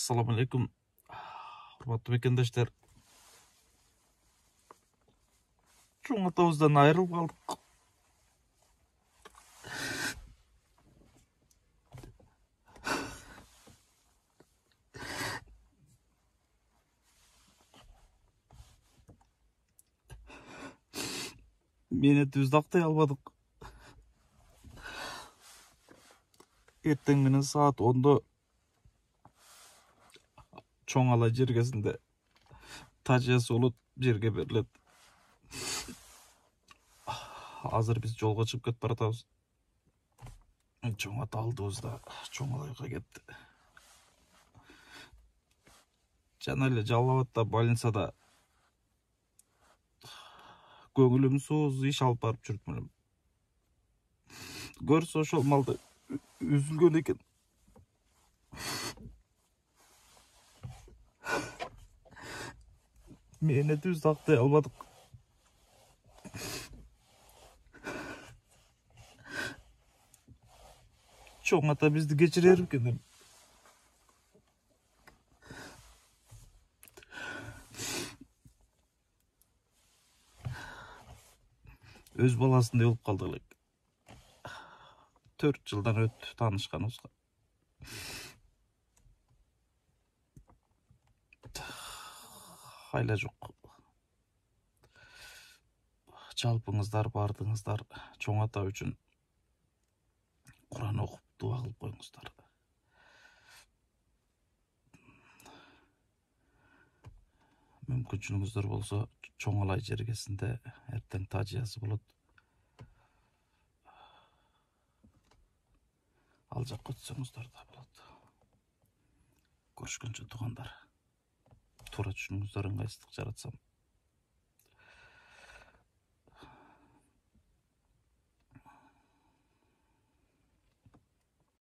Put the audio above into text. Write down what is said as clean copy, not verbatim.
Assalamu alaikum. Hurmatlı mekendештер. Çoğun atağımızdan ayrılıp kaldık. Meni düz aktay almadık. Erteң menen saat 10'da Çoңала жергесинде тажиясы болот, жерге берилет. Азыр биз жолго чыгып кетип баратабыз. Çoڭ ата алдыбызда Çoңалайга кетти. Жана эле Жалал-Абадта больницада көңүлүм сууз иш алып барып жүрүп элем. Көрсө ошол малда үзүлгөн экен. Meni düz akтай almadık. Çoğun ata bizdi geçirerim kendim. Öz balasınday olup kaldık. 4 жылдан өттү таанышканыбызга. Айла жок. Жалпыңыздар, бардыңыздар, Çoң ата үчүн Куран окуп дуа кылып коюңуздар. Мүмкүнчүлүгүңүздөр болсо Çoңалай жергесинде эртең тажиясы болот. Ал жакка өтсөңүздөр да болот. Көрүшкөнчө туугандар. Туура түшүнүңүздөр, ыңгайсыздык жаратсам.